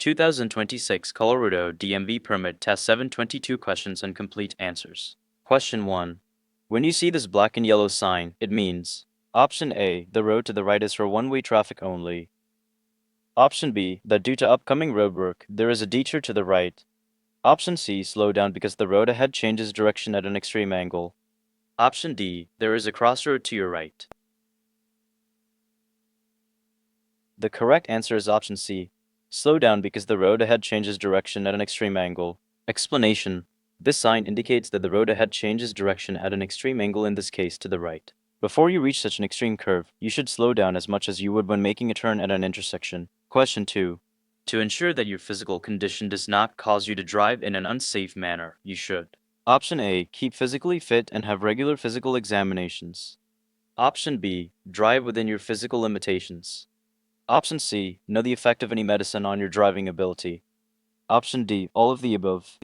2026 Colorado DMV Permit Test 722 questions and complete answers. Question 1. When you see this black and yellow sign, it means Option A, the road to the right is for one-way traffic only. Option B, that due to upcoming roadwork, there is a detour to the right. Option C, slow down because the road ahead changes direction at an extreme angle. Option D, there is a crossroad to your right. The correct answer is option C. Slow down because the road ahead changes direction at an extreme angle. Explanation. This sign indicates that the road ahead changes direction at an extreme angle, in this case to the right. Before you reach such an extreme curve, you should slow down as much as you would when making a turn at an intersection. Question 2. To ensure that your physical condition does not cause you to drive in an unsafe manner, you should. Option A. Keep physically fit and have regular physical examinations. Option B. Drive within your physical limitations. Option C, know the effect of any medicine on your driving ability. Option D, all of the above.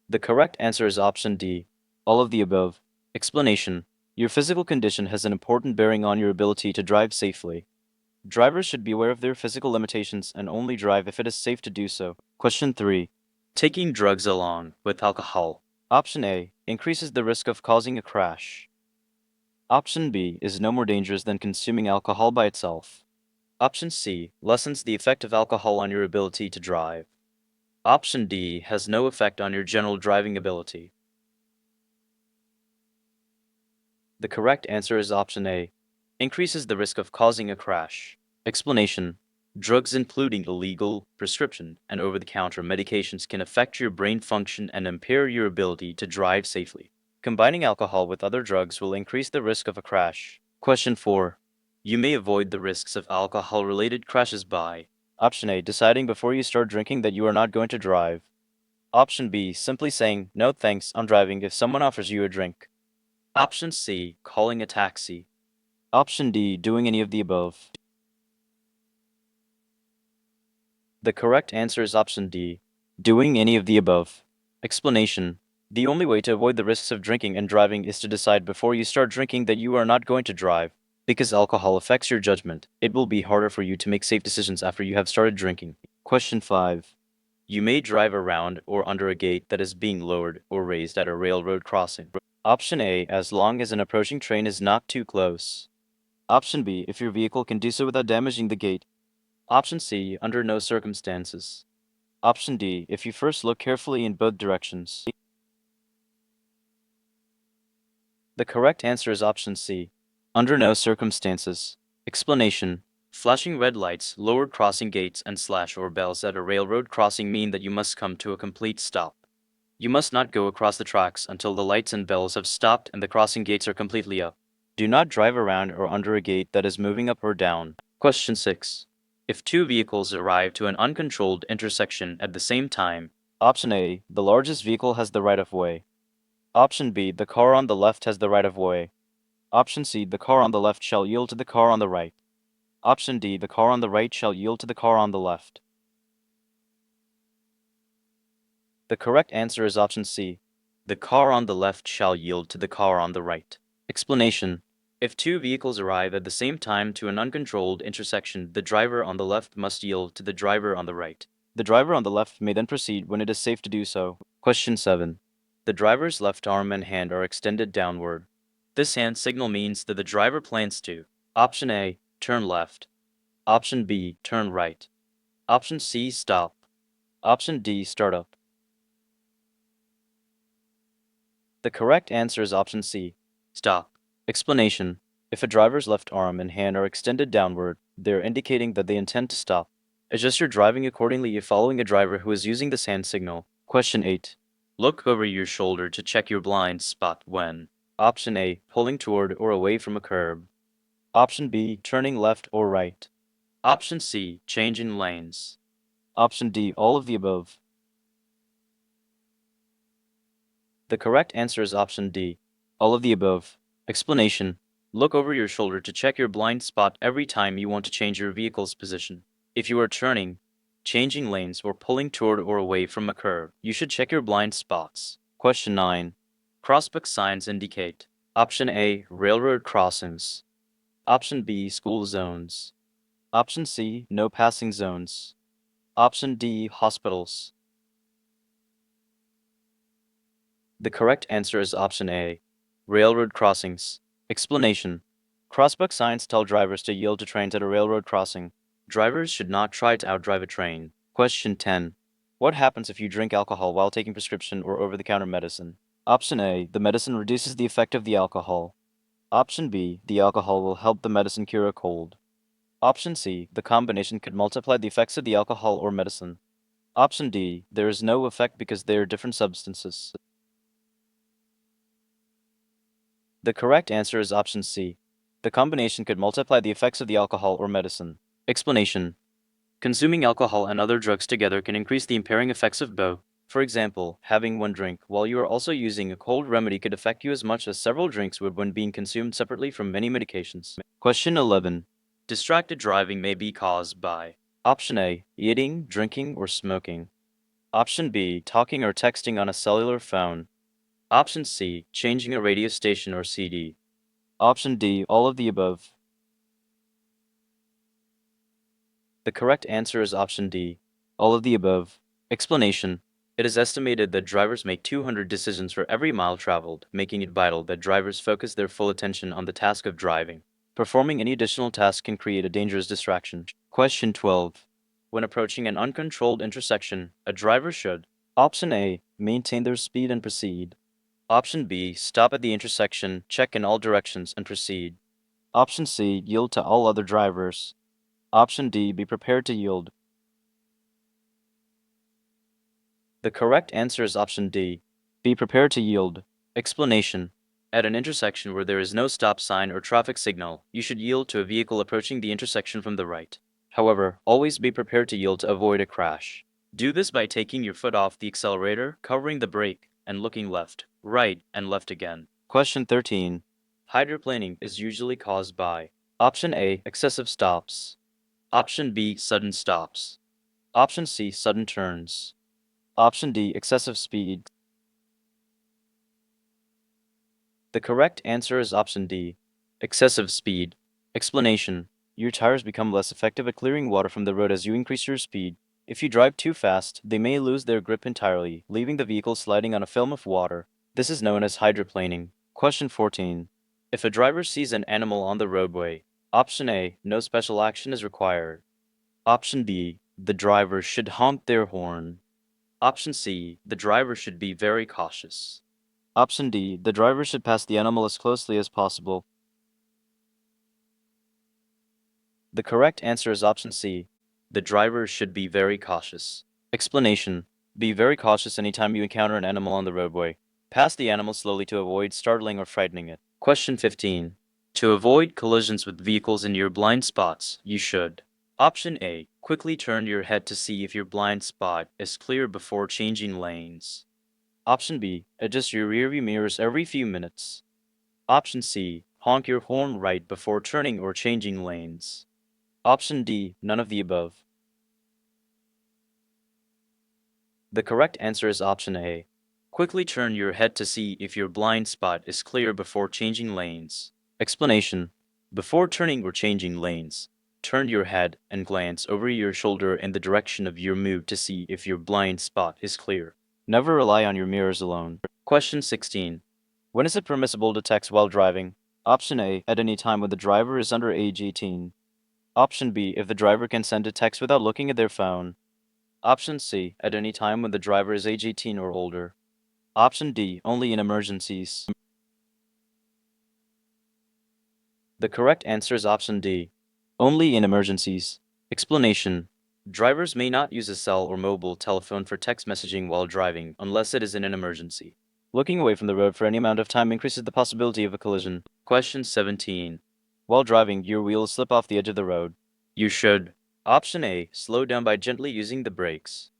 The correct answer is option D, all of the above. Explanation. Your physical condition has an important bearing on your ability to drive safely. Drivers should be aware of their physical limitations and only drive if it is safe to do so. Question 3. Taking drugs along with alcohol. Option A, increases the risk of causing a crash. Option B is no more dangerous than consuming alcohol by itself. Option C lessens the effect of alcohol on your ability to drive. Option D has no effect on your general driving ability. The correct answer is option A, increases the risk of causing a crash. Explanation. Drugs including illegal, prescription, and over-the-counter medications can affect your brain function and impair your ability to drive safely. Combining alcohol with other drugs will increase the risk of a crash. Question 4. You may avoid the risks of alcohol-related crashes by Option A, deciding before you start drinking that you are not going to drive. Option B, simply saying, no thanks, I'm driving if someone offers you a drink. Option C, calling a taxi. Option D, doing any of the above. The correct answer is option D, doing any of the above. Explanation. The only way to avoid the risks of drinking and driving is to decide before you start drinking that you are not going to drive. Because alcohol affects your judgment, it will be harder for you to make safe decisions after you have started drinking. Question 5. You may drive around or under a gate that is being lowered or raised at a railroad crossing. Option A, as long as an approaching train is not too close. Option B, if your vehicle can do so without damaging the gate. Option C, under no circumstances. Option D, if you first look carefully in both directions. The correct answer is option C, under no circumstances. Explanation. Flashing red lights, lowered crossing gates, and slash or bells at a railroad crossing mean that you must come to a complete stop. You must not go across the tracks until the lights and bells have stopped and the crossing gates are completely up. Do not drive around or under a gate that is moving up or down. Question 6. If two vehicles arrive to an uncontrolled intersection at the same time, Option A, the largest vehicle has the right of way. Option B, the car on the left has the right of way. Option C, the car on the left shall yield to the car on the right. Option D, the car on the right shall yield to the car on the left. The correct answer is option C. The car on the left shall yield to the car on the right. Explanation. If two vehicles arrive at the same time to an uncontrolled intersection, the driver on the left must yield to the driver on the right. The driver on the left may then proceed when it is safe to do so. Question 7. The driver's left arm and hand are extended downward. This hand signal means that the driver plans to Option A, turn left. Option B, turn right. Option C, stop. Option D, start up. The correct answer is option C, stop. Explanation. If a driver's left arm and hand are extended downward, they are indicating that they intend to stop. Adjust your driving accordingly if following a driver who is using this hand signal. Question 8. Look over your shoulder to check your blind spot when Option A, pulling toward or away from a curb. Option B, turning left or right. Option C, changing lanes. Option D, all of the above. The correct answer is option D, all of the above. Explanation. Look over your shoulder to check your blind spot every time you want to change your vehicle's position. If you are turning, changing lanes, or pulling toward or away from a curve, you should check your blind spots. Question 9. Crosswalk signs indicate Option A, railroad crossings. Option B, school zones. Option C, no passing zones. Option D, hospitals. The correct answer is option A, railroad crossings. Explanation. Crossbuck signs tell drivers to yield to trains at a railroad crossing. Drivers should not try to outdrive a train. Question 10. What happens if you drink alcohol while taking prescription or over-the-counter medicine? Option A, the medicine reduces the effect of the alcohol. Option B, the alcohol will help the medicine cure a cold. Option C, the combination could multiply the effects of the alcohol or medicine. Option D, there is no effect because they are different substances. The correct answer is option C. The combination could multiply the effects of the alcohol or medicine. Explanation. Consuming alcohol and other drugs together can increase the impairing effects of both. For example, having one drink while you are also using a cold remedy could affect you as much as several drinks would when being consumed separately from many medications. Question 11. Distracted driving may be caused by Option A, eating, drinking, or smoking. Option B, talking or texting on a cellular phone. Option C, changing a radio station or CD. Option D, all of the above. The correct answer is option D, all of the above. Explanation. It is estimated that drivers make 200 decisions for every mile traveled, making it vital that drivers focus their full attention on the task of driving. Performing any additional task can create a dangerous distraction. Question 12. When approaching an uncontrolled intersection, a driver should Option A, maintain their speed and proceed. Option B, stop at the intersection, check in all directions, and proceed. Option C, yield to all other drivers. Option D, be prepared to yield. The correct answer is option D, be prepared to yield. Explanation. At an intersection where there is no stop sign or traffic signal, you should yield to a vehicle approaching the intersection from the right. However, always be prepared to yield to avoid a crash. Do this by taking your foot off the accelerator, covering the brake, and looking left, right, and left again. Question 13. Hydroplaning is usually caused by Option A, excessive stops. Option B, sudden stops. Option C, sudden turns. Option D, excessive speed. The correct answer is option D, excessive speed. Explanation. Your tires become less effective at clearing water from the road as you increase your speed. If you drive too fast, they may lose their grip entirely, leaving the vehicle sliding on a film of water. This is known as hydroplaning. Question 14. If a driver sees an animal on the roadway, Option A, no special action is required. Option B, the driver should honk their horn. Option C, the driver should be very cautious. Option D, the driver should pass the animal as closely as possible. The correct answer is option C, the driver should be very cautious. Explanation. Be very cautious anytime you encounter an animal on the roadway. Pass the animal slowly to avoid startling or frightening it. Question 15. To avoid collisions with vehicles in your blind spots, you should Option A, quickly turn your head to see if your blind spot is clear before changing lanes. Option B, adjust your rearview mirrors every few minutes. Option C, honk your horn right before turning or changing lanes. Option D, none of the above. The correct answer is option A. Quickly turn your head to see if your blind spot is clear before changing lanes. Explanation. Before turning or changing lanes, turn your head and glance over your shoulder in the direction of your move to see if your blind spot is clear. Never rely on your mirrors alone. Question 16. When is it permissible to text while driving? Option A, at any time when the driver is under age 18. Option B, if the driver can send a text without looking at their phone. Option C, at any time when the driver is age 18 or older. Option D, only in emergencies. The correct answer is option D, only in emergencies. Explanation. Drivers may not use a cell or mobile telephone for text messaging while driving unless it is in an emergency. Looking away from the road for any amount of time increases the possibility of a collision. Question 17. While driving, your wheels slip off the edge of the road. You should Option A, slow down by gently using the brakes.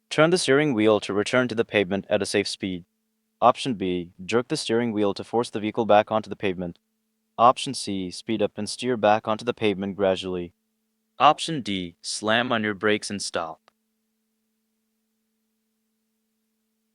Turn the steering wheel to return to the pavement at a safe speed. Option B, jerk the steering wheel to force the vehicle back onto the pavement. Option C, speed up and steer back onto the pavement gradually. Option D, slam on your brakes and stop.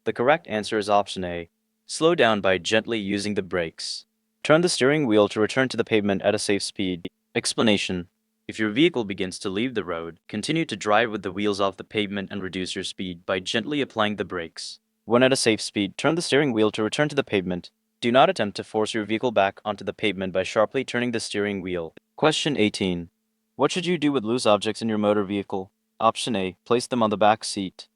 The correct answer is option A, slow down by gently using the brakes. Turn the steering wheel to return to the pavement at a safe speed. Explanation. If your vehicle begins to leave the road, continue to drive with the wheels off the pavement and reduce your speed by gently applying the brakes. When at a safe speed, turn the steering wheel to return to the pavement. Do not attempt to force your vehicle back onto the pavement by sharply turning the steering wheel. Question 18. What should you do with loose objects in your motor vehicle? Option A. Place them on the back seat.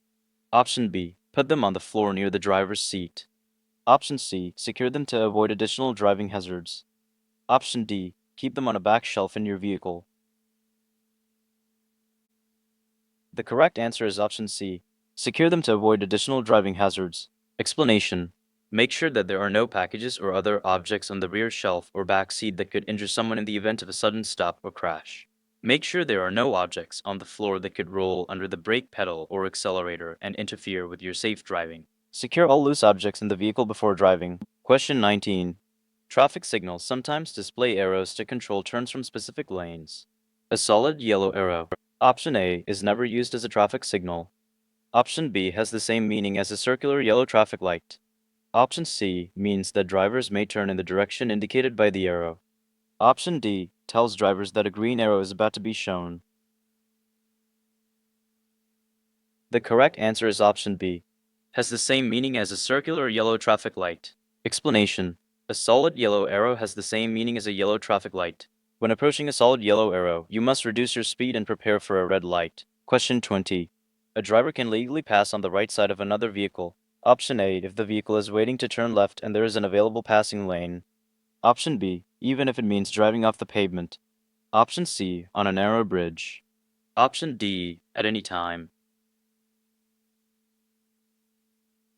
Option B. Put them on the floor near the driver's seat. Option C. Secure them to avoid additional driving hazards. Option D. Keep them on a back shelf in your vehicle. The correct answer is option C. Secure them to avoid additional driving hazards. Explanation. Make sure that there are no packages or other objects on the rear shelf or back seat that could injure someone in the event of a sudden stop or crash. Make sure there are no objects on the floor that could roll under the brake pedal or accelerator and interfere with your safe driving. Secure all loose objects in the vehicle before driving. Question 19. Traffic signals sometimes display arrows to control turns from specific lanes. A solid yellow arrow. Option A is never used as a traffic signal. Option B has the same meaning as a circular yellow traffic light. Option C means that drivers may turn in the direction indicated by the arrow. Option D tells drivers that a green arrow is about to be shown. The correct answer is option B. Has the same meaning as a circular yellow traffic light. Explanation. A solid yellow arrow has the same meaning as a yellow traffic light. When approaching a solid yellow arrow, you must reduce your speed and prepare for a red light. Question 20. A driver can legally pass on the right side of another vehicle. Option A, if the vehicle is waiting to turn left and there is an available passing lane. Option B, even if it means driving off the pavement. Option C, on a narrow bridge. Option D, at any time.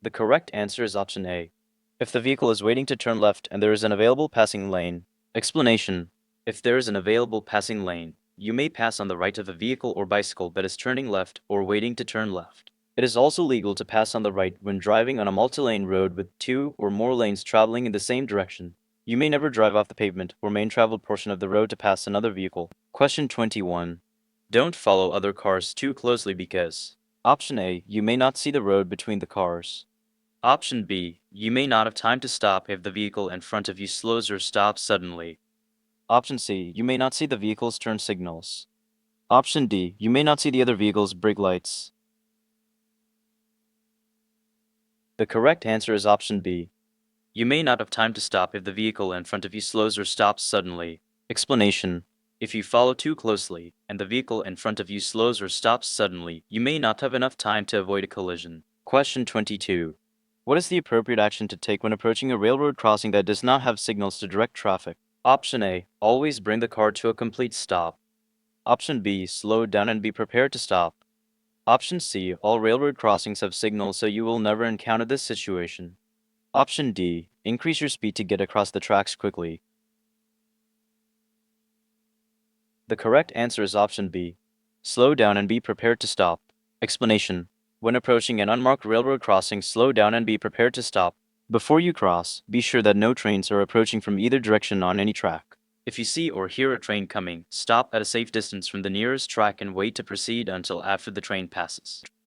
The correct answer is option A. If the vehicle is waiting to turn left and there is an available passing lane. Explanation. If there is an available passing lane, you may pass on the right of a vehicle or bicycle that is turning left or waiting to turn left. It is also legal to pass on the right when driving on a multi-lane road with 2 or more lanes traveling in the same direction. You may never drive off the pavement or main traveled portion of the road to pass another vehicle. Question 21. Don't follow other cars too closely because. Option A, you may not see the road between the cars. Option B, you may not have time to stop if the vehicle in front of you slows or stops suddenly. Option C, you may not see the vehicle's turn signals. Option D, you may not see the other vehicle's brake lights. The correct answer is option B. You may not have time to stop if the vehicle in front of you slows or stops suddenly. Explanation. If you follow too closely and the vehicle in front of you slows or stops suddenly, you may not have enough time to avoid a collision. Question 22. What is the appropriate action to take when approaching a railroad crossing that does not have signals to direct traffic? Option A, always bring the car to a complete stop. Option B, slow down and be prepared to stop. Option C, all railroad crossings have signals so you will never encounter this situation. Option D, increase your speed to get across the tracks quickly. The correct answer is option B. Slow down and be prepared to stop. Explanation. When approaching an unmarked railroad crossing, slow down and be prepared to stop. Before you cross, be sure that no trains are approaching from either direction on any track. If you see or hear a train coming, stop at a safe distance from the nearest track and wait to proceed until after the train passes.